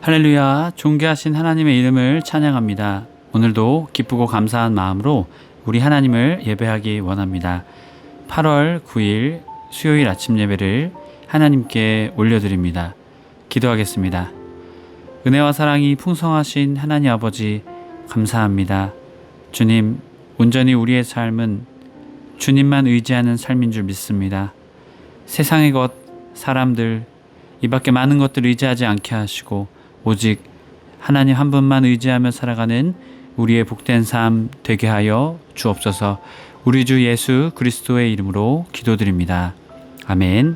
할렐루야, 존귀하신 하나님의 이름을 찬양합니다. 오늘도 기쁘고 감사한 마음으로 우리 하나님을 예배하기 원합니다. 8월 9일 수요일 아침 예배를 하나님께 올려드립니다. 기도하겠습니다. 은혜와 사랑이 풍성하신 하나님 아버지, 감사합니다. 주님, 온전히 우리의 삶은 주님만 의지하는 삶인 줄 믿습니다. 세상의 것, 사람들, 이 밖에 많은 것들을 의지하지 않게 하시고 오직 하나님 한 분만 의지하며 살아가는 우리의 복된 삶 되게 하여 주옵소서. 우리 주 예수 그리스도의 이름으로 기도드립니다. 아멘.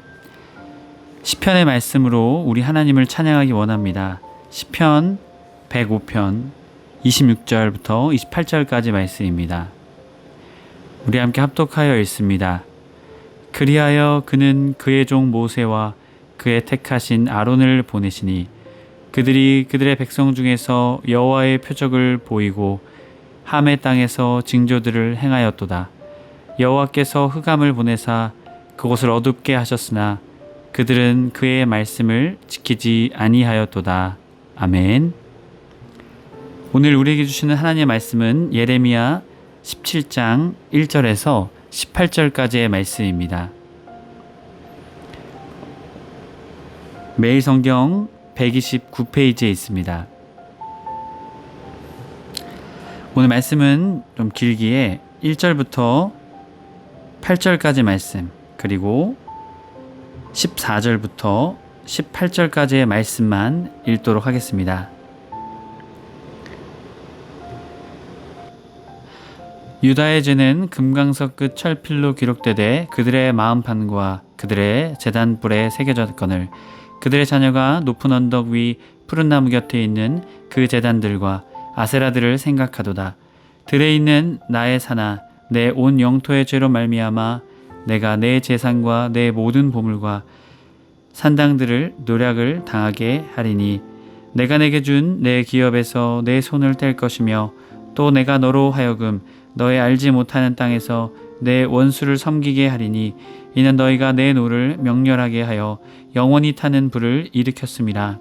시편의 말씀으로 우리 하나님을 찬양하기 원합니다. 시편 105편 26절부터 28절까지 말씀입니다. 우리 함께 합독하여 읽습니다. 그리하여 그는 그의 종 모세와 그의 택하신 아론을 보내시니 그들이 그들의 백성 중에서 여호와의 표적을 보이고 함의 땅에서 징조들을 행하였도다. 여호와께서 흑암을 보내사 그곳을 어둡게 하셨으나 그들은 그의 말씀을 지키지 아니하였도다. 아멘. 오늘 우리에게 주시는 하나님의 말씀은 예레미야 17장 1절에서 18절까지의 말씀입니다. 매일 성경 129페이지에 있습니다. 오늘 말씀은 좀 길기에 1절부터 8절까지 말씀, 그리고 14절부터 18절까지의 말씀만 읽도록 하겠습니다. 유다의 죄는 금강석 끝 철필로 기록되되 그들의 마음판과 그들의 제단불에 새겨졌거늘 그들의 자녀가 높은 언덕 위 푸른 나무 곁에 있는 그 제단들과 아세라들을 생각하도다. 들에 있는 나의 산아, 내 온 영토의 죄로 말미암아 내가 내 재산과 내 모든 보물과 산당들을 노략을 당하게 하리니 내가 내게 준 내 기업에서 내 손을 뗄 것이며 또 내가 너로 하여금 너의 알지 못하는 땅에서 내 원수를 섬기게 하리니 이는 너희가 내 노를 명렬하게 하여 영원히 타는 불을 일으켰음이라.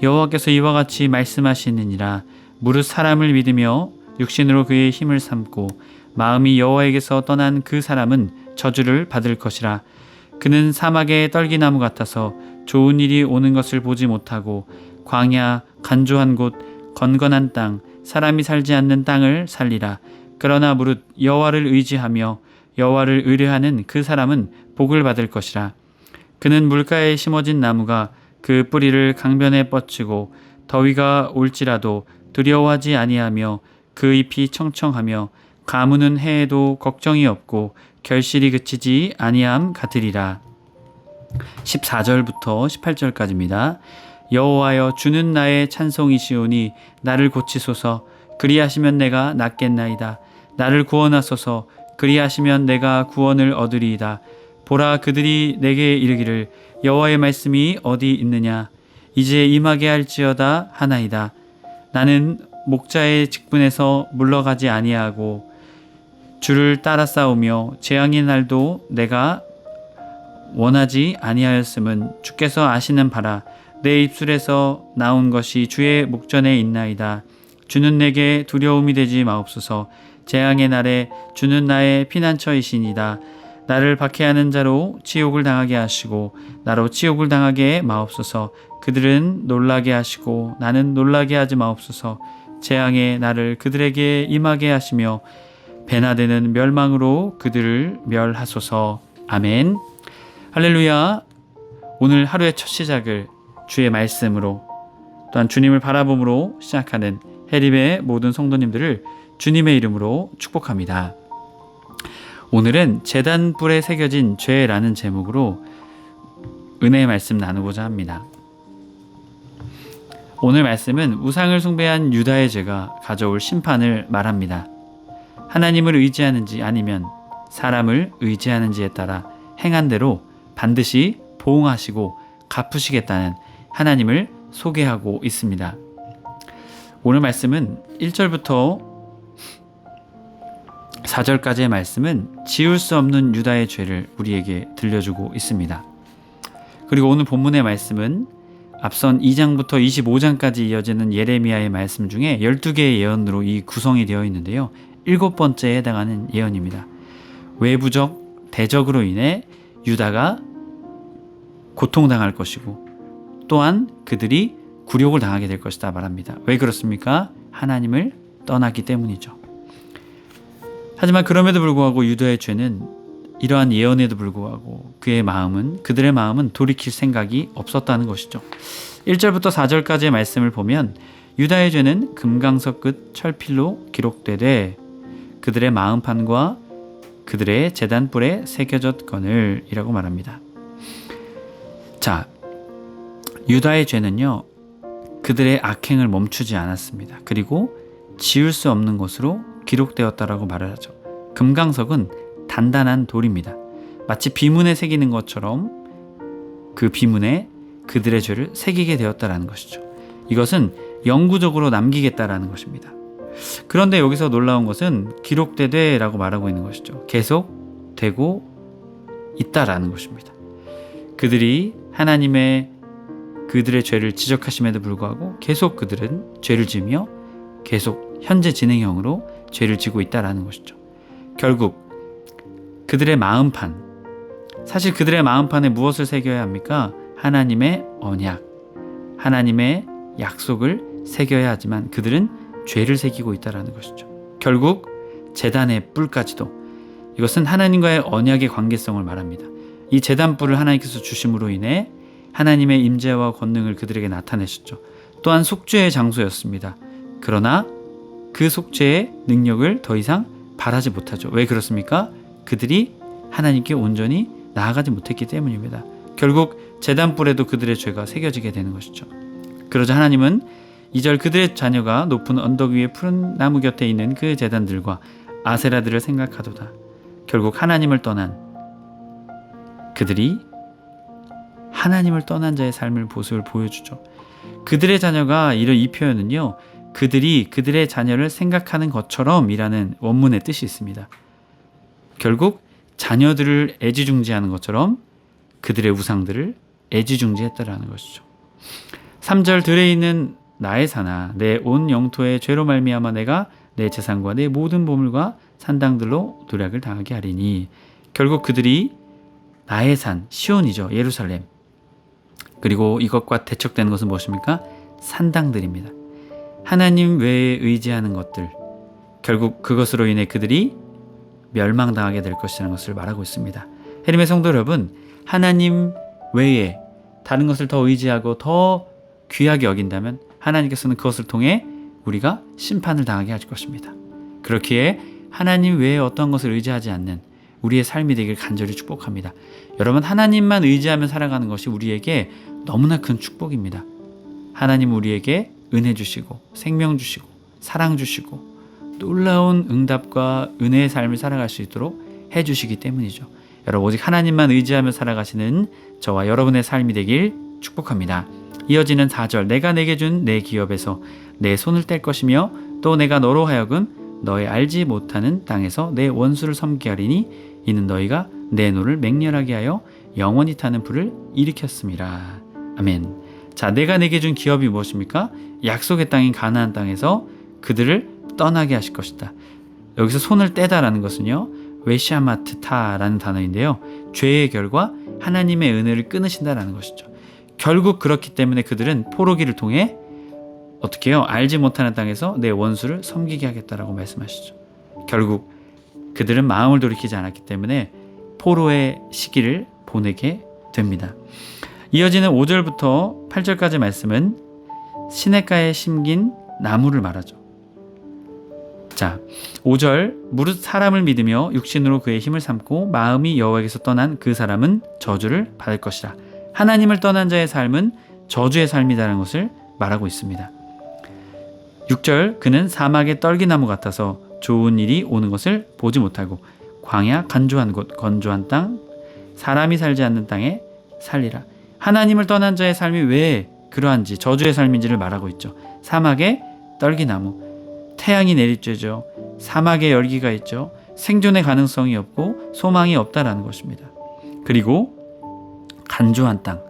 여호와께서 이와 같이 말씀하시느니라. 무릇 사람을 믿으며 육신으로 그의 힘을 삼고 마음이 여호와에게서 떠난 그 사람은 저주를 받을 것이라. 그는 사막의 떨기나무 같아서 좋은 일이 오는 것을 보지 못하고 광야, 간조한 곳, 건건한 땅, 사람이 살지 않는 땅을 살리라. 그러나 무릇 여호와를 의지하며 여호와를 의뢰하는 그 사람은 복을 받을 것이라. 그는 물가에 심어진 나무가 그 뿌리를 강변에 뻗치고 더위가 올지라도 두려워하지 아니하며 그 잎이 청청하며 가무는 해에도 걱정이 없고 결실이 그치지 아니함 같으리라. 14절부터 18절까지입니다. 여호와여, 주는 나의 찬송이시오니 나를 고치소서. 그리하시면 내가 낫겠나이다. 나를 구원하소서. 그리하시면 내가 구원을 얻으리이다. 보라, 그들이 내게 이르기를 여호와의 말씀이 어디 있느냐. 이제 임하게 할지어다 하나이다. 나는 목자의 직분에서 물러가지 아니하고 주를 따라 싸우며 재앙의 날도 내가 원하지 아니하였음은 주께서 아시는 바라. 내 입술에서 나온 것이 주의 목전에 있나이다. 주는 내게 두려움이 되지 마옵소서. 재앙의 날에 주는 나의 피난처이시니다. 나를 박해하는 자로 치욕을 당하게 하시고 나로 치욕을 당하게 마옵소서. 그들은 놀라게 하시고 나는 놀라게 하지 마옵소서. 재앙의 날을 그들에게 임하게 하시며 배나 되는 멸망으로 그들을 멸하소서. 아멘. 할렐루야. 오늘 하루의 첫 시작을 주의 말씀으로 또한 주님을 바라봄으로 시작하는 해림의 모든 성도님들을 주님의 이름으로 축복합니다. 오늘은 제단불에 새겨진 죄라는 제목으로 은혜의 말씀 나누고자 합니다. 오늘 말씀은 우상을 숭배한 유다의 죄가 가져올 심판을 말합니다. 하나님을 의지하는지 아니면 사람을 의지하는지에 따라 행한 대로 반드시 보응하시고 갚으시겠다는 하나님을 소개하고 있습니다. 오늘 말씀은 1절부터 4절까지의 말씀은 지울 수 없는 유다의 죄를 우리에게 들려주고 있습니다. 그리고 오늘 본문의 말씀은 앞선 2장부터 25장까지 이어지는 예레미야의 말씀 중에 12개의 예언으로 이 구성이 되어 있는데요. 7번째에 해당하는 예언입니다. 외부적 대적으로 인해 유다가 고통당할 것이고 또한 그들이 굴욕을 당하게 될 것이다 말합니다. 왜 그렇습니까? 하나님을 떠났기 때문이죠. 하지만 그럼에도 불구하고 유다의 죄는 이러한 예언에도 불구하고 그들의 마음은 돌이킬 생각이 없었다는 것이죠. 1절부터 4절까지의 말씀을 보면 유다의 죄는 금강석 끝 철필로 기록되되 그들의 마음판과 그들의 제단뿔에 새겨졌거늘 이라고 말합니다. 자, 유다의 죄는요, 그들의 악행을 멈추지 않았습니다. 그리고 지울 수 없는 것으로 기록되었다라고 말을 하죠. 금강석은 단단한 돌입니다. 마치 비문에 새기는 것처럼 그 비문에 그들의 죄를 새기게 되었다라는 것이죠. 이것은 영구적으로 남기겠다라는 것입니다. 그런데 여기서 놀라운 것은 기록되되 라고 말하고 있는 것이죠. 계속 되고 있다라는 것입니다. 그들이 하나님의 그들의 죄를 지적하심에도 불구하고 계속 그들은 죄를 지으며 계속 현재 진행형으로 죄를 지고 있다라는 것이죠. 결국 그들의 마음판, 사실 그들의 마음판에 무엇을 새겨야 합니까? 하나님의 언약, 하나님의 약속을 새겨야 하지만 그들은 죄를 새기고 있다는 것이죠. 결국 제단의 뿔까지도, 이것은 하나님과의 언약의 관계성을 말합니다. 이 제단뿔을 하나님께서 주심으로 인해 하나님의 임재와 권능을 그들에게 나타내셨죠. 또한 속죄의 장소였습니다. 그러나 그 속죄의 능력을 더 이상 바라지 못하죠. 왜 그렇습니까? 그들이 하나님께 온전히 나아가지 못했기 때문입니다. 결국 제단뿔에도 그들의 죄가 새겨지게 되는 것이죠. 그러자 하나님은 2절 그들의 자녀가 높은 언덕 위에 푸른 나무 곁에 있는 그 제단들과 아세라들을 생각하도다. 결국 하나님을 떠난 그들이 하나님을 떠난 자의 삶을 모습을 보여주죠. 그들의 자녀가 이 표현은요, 그들이 그들의 자녀를 생각하는 것처럼 이라는 원문의 뜻이 있습니다. 결국 자녀들을 애지중지하는 것처럼 그들의 우상들을 애지중지했다라는 것이죠. 3절 들에 있는 나의 산아 내 온 영토의 죄로 말미암아 내가 내 재산과 내 모든 보물과 산당들로 도략을 당하게 하리니. 결국 그들이 나의 산 시온이죠. 예루살렘. 그리고 이것과 대척되는 것은 무엇입니까? 산당들입니다. 하나님 외에 의지하는 것들, 결국 그것으로 인해 그들이 멸망당하게 될 것이라는 것을 말하고 있습니다. 해림의 성도 여러분, 하나님 외에 다른 것을 더 의지하고 더 귀하게 여긴다면 하나님께서는 그것을 통해 우리가 심판을 당하게 하실 것입니다. 그렇기에 하나님 외에 어떤 것을 의지하지 않는 우리의 삶이 되길 간절히 축복합니다. 여러분, 하나님만 의지하며 살아가는 것이 우리에게 너무나 큰 축복입니다. 하나님 우리에게 은혜 주시고 생명 주시고 사랑 주시고 놀라운 응답과 은혜의 삶을 살아갈 수 있도록 해주시기 때문이죠. 여러분, 오직 하나님만 의지하며 살아가시는 저와 여러분의 삶이 되길 축복합니다. 이어지는 4절 내가 내게 준 내 기업에서 내 손을 뗄 것이며 또 내가 너로 하여금 너의 알지 못하는 땅에서 내 원수를 섬기게 하리니 이는 너희가 내 노를 맹렬하게 하여 영원히 타는 불을 일으켰음이라. 아멘. 자, 내가 내게 준 기업이 무엇입니까? 약속의 땅인 가나안 땅에서 그들을 떠나게 하실 것이다. 여기서 손을 떼다라는 것은요, 웨샤마트타라는 단어인데요, 죄의 결과 하나님의 은혜를 끊으신다라는 것이죠. 결국 그렇기 때문에 그들은 포로기를 통해 어떻게 해요? 알지 못하는 땅에서 내 원수를 섬기게 하겠다라고 말씀하시죠. 결국 그들은 마음을 돌이키지 않았기 때문에 포로의 시기를 보내게 됩니다. 이어지는 5절부터 8절까지 말씀은 시냇가에 심긴 나무를 말하죠. 자, 5절 무릇 사람을 믿으며 육신으로 그의 힘을 삼고 마음이 여호와에게서 떠난 그 사람은 저주를 받을 것이라. 하나님을 떠난 자의 삶은 저주의 삶이라는 것을 말하고 있습니다. 6절 그는 사막의 떨기나무 같아서 좋은 일이 오는 것을 보지 못하고 광야 간조한 곳 건조한 땅 사람이 살지 않는 땅에 살리라. 하나님을 떠난 자의 삶이 왜 그러한지 저주의 삶인지를 말하고 있죠. 사막의 떨기나무, 태양이 내리쬐죠. 사막에 열기가 있죠. 생존의 가능성이 없고 소망이 없다라는 것입니다. 그리고 간조한 땅,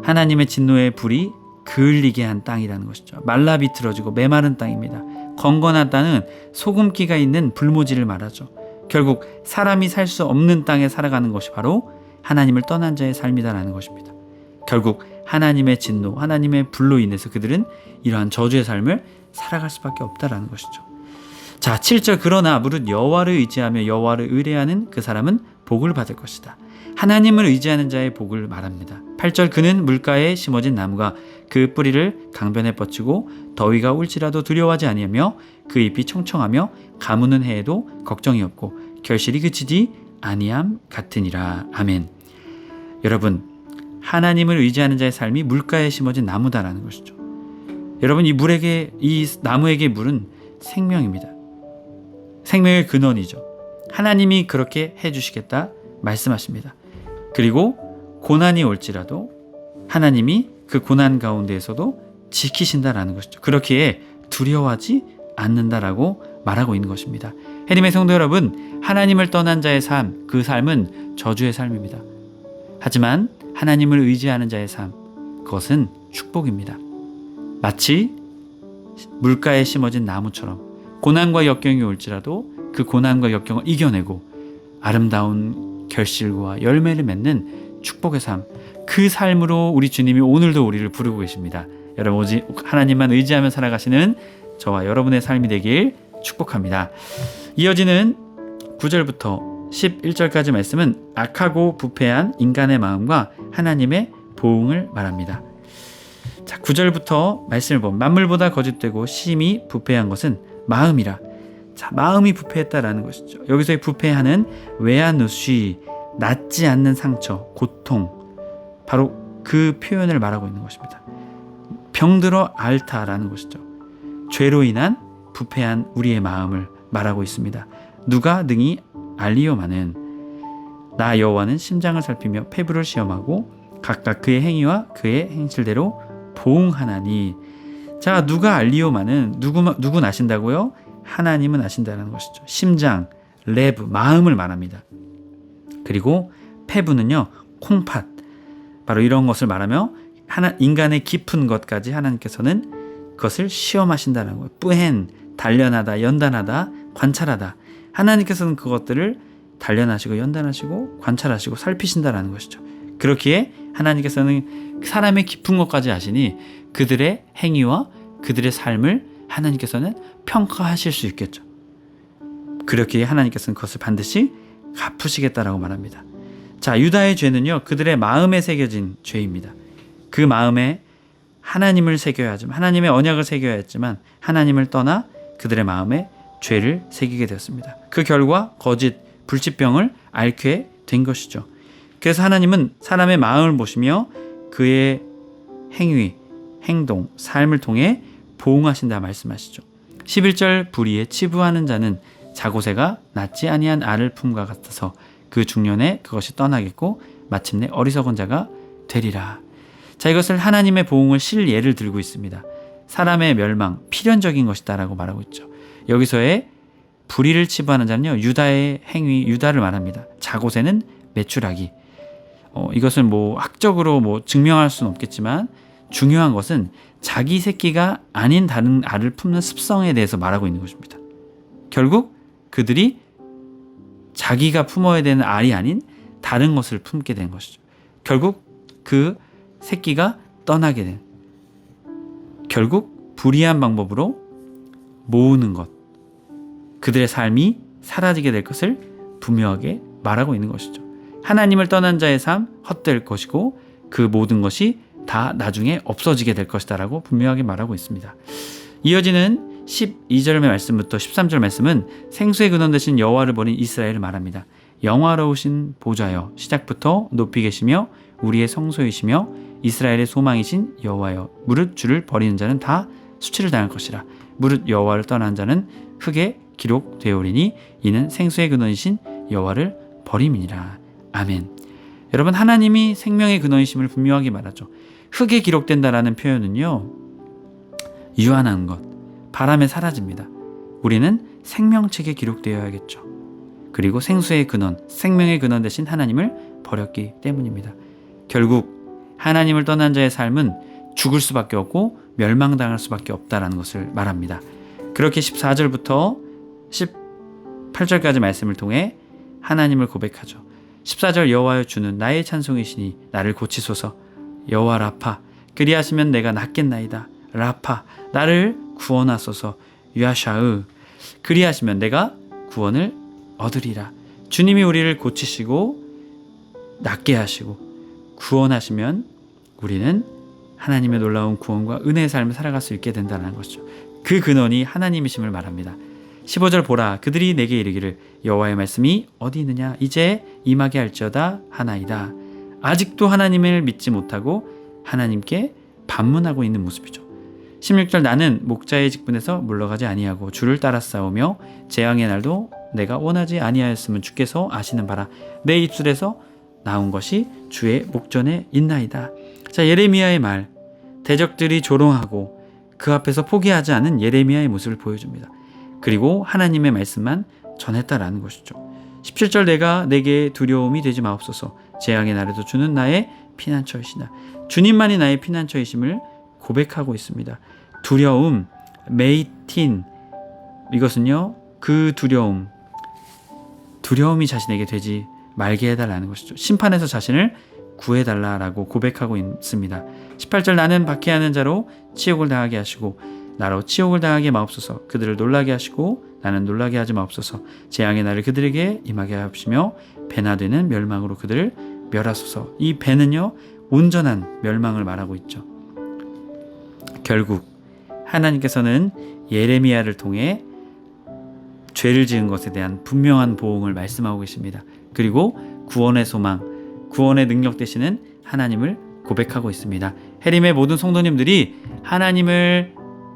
하나님의 진노의 불이 그을리게 한 땅이라는 것이죠. 말라 비틀어지고 메마른 땅입니다. 건건한 땅은 소금기가 있는 불모지를 말하죠. 결국 사람이 살 수 없는 땅에 살아가는 것이 바로 하나님을 떠난 자의 삶이다라는 것입니다. 결국 하나님의 진노, 하나님의 불로 인해서 그들은 이러한 저주의 삶을 살아갈 수밖에 없다라는 것이죠. 자, 7절 그러나 무릇 여호와를 의지하며 여호와를 의뢰하는 그 사람은 복을 받을 것이다. 하나님을 의지하는 자의 복을 말합니다. 8절 그는 물가에 심어진 나무가 그 뿌리를 강변에 뻗치고 더위가 올지라도 두려워하지 아니하며 그 잎이 청청하며 가무는 해에도 걱정이 없고 결실이 그치지 아니함 같으니라. 아멘. 여러분, 하나님을 의지하는 자의 삶이 물가에 심어진 나무다라는 것이죠. 여러분, 이 나무에게 물은 생명입니다. 생명의 근원이죠. 하나님이 그렇게 해주시겠다 말씀하십니다. 그리고 고난이 올지라도 하나님이 그 고난 가운데에서도 지키신다라는 것이죠. 그렇기에 두려워하지 않는다라고 말하고 있는 것입니다. 해림의 성도 여러분, 하나님을 떠난 자의 삶, 그 삶은 저주의 삶입니다. 하지만 하나님을 의지하는 자의 삶, 그것은 축복입니다. 마치 물가에 심어진 나무처럼 고난과 역경이 올지라도 그 고난과 역경을 이겨내고 아름다운 결실과 열매를 맺는 축복의 삶, 그 삶으로 우리 주님이 오늘도 우리를 부르고 계십니다. 여러분, 오직 하나님만 의지하며 살아가시는 저와 여러분의 삶이 되길 축복합니다. 이어지는 9절부터 11절까지 말씀은 악하고 부패한 인간의 마음과 하나님의 보응을 말합니다. 자, 9절부터 말씀을 보면 만물보다 거짓되고 심히 부패한 것은 마음이라. 자, 마음이 부패했다라는 것이죠. 여기서의 부패하는 외아누시, 낫지 않는 상처, 고통, 바로 그 표현을 말하고 있는 것입니다. 병들어 앓다라는 것이죠. 죄로 인한 부패한 우리의 마음을 말하고 있습니다. 누가 능히 알리오마는 나 여호와는 심장을 살피며 폐부를 시험하고 각각 그의 행위와 그의 행실대로 보응하나니. 자, 누가 알리오마는 누구 아신다고요? 하나님은 아신다는 것이죠. 심장, 레브, 마음을 말합니다. 그리고 폐부는요, 콩팥, 바로 이런 것을 말하며 인간의 깊은 것까지 하나님께서는 그것을 시험하신다는 거예요. 뿌헨, 단련하다, 연단하다, 관찰하다. 하나님께서는 그것들을 단련하시고 연단하시고 관찰하시고 살피신다라는 것이죠. 그렇기에 하나님께서는 사람의 깊은 것까지 아시니 그들의 행위와 그들의 삶을 하나님께서는 평가하실 수 있겠죠. 그렇기에 하나님께서는 그것을 반드시 갚으시겠다라고 말합니다. 자, 유다의 죄는요, 그들의 마음에 새겨진 죄입니다. 그 마음에 하나님을 새겨야 하지만, 하나님의 언약을 새겨야 했지만 하나님을 떠나 그들의 마음에 죄를 새기게 되었습니다. 그 결과 거짓, 불치병을 앓게 된 것이죠. 그래서 하나님은 사람의 마음을 보시며 그의 행위, 행동, 삶을 통해 보응하신다 말씀하시죠. 11절 불의에 치부하는 자는 자고새가 낳지 아니한 알을 품과 같아서 그 중년에 그것이 떠나겠고 마침내 어리석은 자가 되리라. 자, 이것을 하나님의 보응을 실 예를 들고 있습니다. 사람의 멸망, 필연적인 것이다라고 말하고 있죠. 여기서의 불의를 치부하는 자는요, 유다의 행위, 유다를 말합니다. 자고새는 메추라기. 이것을 학적으로 증명할 수는 없겠지만 중요한 것은 자기 새끼가 아닌 다른 알을 품는 습성에 대해서 말하고 있는 것입니다. 결국 그들이 자기가 품어야 되는 알이 아닌 다른 것을 품게 된 것이죠. 결국 그 새끼가 떠나게 된, 결국 불의한 방법으로 모으는 것, 그들의 삶이 사라지게 될 것을 분명하게 말하고 있는 것이죠. 하나님을 떠난 자의 삶 헛될 것이고 그 모든 것이 다 나중에 없어지게 될 것이다 라고 분명하게 말하고 있습니다. 이어지는 12절의 말씀부터 13절 말씀은 생수의 근원 되신 여호와를 버린 이스라엘을 말합니다. 영화로우신 보좌여, 시작부터 높이 계시며 우리의 성소이시며 이스라엘의 소망이신 여호와여, 무릇 주를 버리는 자는 다 수치를 당할 것이라. 무릇 여호와를 떠난 자는 흙에 기록되오리니 이는 생수의 근원이신 여호와를 버림이니라. 아멘. 여러분, 하나님이 생명의 근원이심을 분명하게 말하죠. 흙에 기록된다라는 표현은요, 유한한 것, 바람에 사라집니다. 우리는 생명책에 기록되어야겠죠. 그리고 생수의 근원, 생명의 근원 되신 하나님을 버렸기 때문입니다. 결국 하나님을 떠난 자의 삶은 죽을 수밖에 없고 멸망당할 수밖에 없다라는 것을 말합니다. 그렇게 14절부터 18절까지 말씀을 통해 하나님을 고백하죠. 14절 여호와여 주는 나의 찬송이시니 나를 고치소서. 여호와 라파 그리하시면 내가 낫겠나이다. 라파 나를 구원하소서. 유아샤으 그리하시면 내가 구원을 얻으리라. 주님이 우리를 고치시고 낫게 하시고 구원하시면 우리는 하나님의 놀라운 구원과 은혜의 삶을 살아갈 수 있게 된다는 것이죠. 그 근원이 하나님이심을 말합니다. 15절 보라 그들이 내게 이르기를 여호와의 말씀이 어디 있느냐 이제 임하게 할지어다 하나이다. 아직도 하나님을 믿지 못하고 하나님께 반문하고 있는 모습이죠. 16절 나는 목자의 직분에서 물러가지 아니하고 주를 따라 싸우며 재앙의 날도 내가 원하지 아니하였으면 주께서 아시는 바라. 내 입술에서 나온 것이 주의 목전에 있나이다. 자, 예레미야의 말, 대적들이 조롱하고 그 앞에서 포기하지 않은 예레미야의 모습을 보여줍니다. 그리고 하나님의 말씀만 전했다라는 것이죠. 17절 내가 내게 두려움이 되지 마옵소서. 재앙의 날에도 주는 나의 피난처이시나. 주님만이 나의 피난처이심을 고백하고 있습니다. 두려움, 메이틴, 이것은요 그 두려움이 자신에게 되지 말게 해달라는 것이죠. 심판에서 자신을 구해달라라고 고백하고 있습니다. 18절 나는 박해하는 자로 치욕을 당하게 하시고 나로 치욕을 당하게 마옵소서. 그들을 놀라게 하시고 나는 놀라게 하지 마옵소서. 재앙의 날을 그들에게 임하게 하시며 배나 되는 멸망으로 그들을 멸하소서. 이 배는요 온전한 멸망을 말하고 있죠. 결국 하나님께서는 예레미야를 통해 죄를 지은 것에 대한 분명한 보응을 말씀하고 계십니다. 그리고 구원의 소망, 구원의 능력 되시는 하나님을 고백하고 있습니다. 해림의 모든 성도님들이 하나님을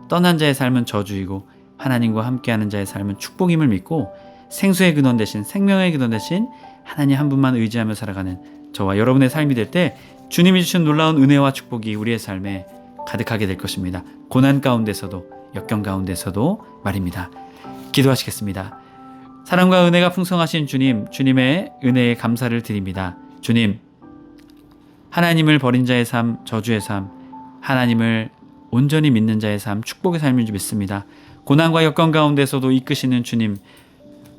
떠난 자의 삶은 저주이고 하나님과 함께하는 자의 삶은 축복임을 믿고 생수의 근원 되신 생명의 근원 되신 하나님 한 분만 의지하며 살아가는 저와 여러분의 삶이 될 때 주님이 주신 놀라운 은혜와 축복이 우리의 삶에 가득하게 될 것입니다. 고난 가운데서도 역경 가운데서도 말입니다. 기도하시겠습니다. 사랑과 은혜가 풍성하신 주님, 주님의 은혜에 감사를 드립니다. 주님, 하나님을 버린 자의 삶, 저주의 삶, 하나님을 온전히 믿는 자의 삶, 축복의 삶인 줄 믿습니다. 고난과 역경 가운데서도 이끄시는 주님,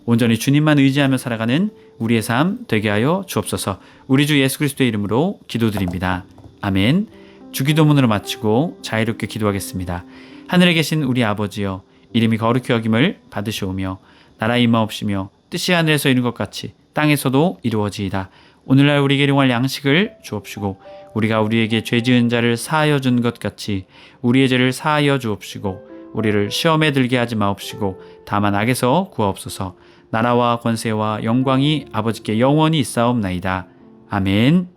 온전히 주님만 의지하며 살아가는 우리의 삶 되게 하여 주옵소서. 우리 주 예수 그리스도의 이름으로 기도드립니다. 아멘. 주기도문으로 마치고 자유롭게 기도하겠습니다. 하늘에 계신 우리 아버지여, 이름이 거룩히 여김을 받으시오며 나라 임하옵시며 뜻이 하늘에서 이룬 것 같이 땅에서도 이루어지이다. 오늘날 우리에게 일용할 양식을 주옵시고 우리가 우리에게 죄 지은 자를 사하여 준 것 같이 우리의 죄를 사하여 주옵시고 우리를 시험에 들게 하지 마옵시고 다만 악에서 구하옵소서. 나라와 권세와 영광이 아버지께 영원히 있사옵나이다. 아멘.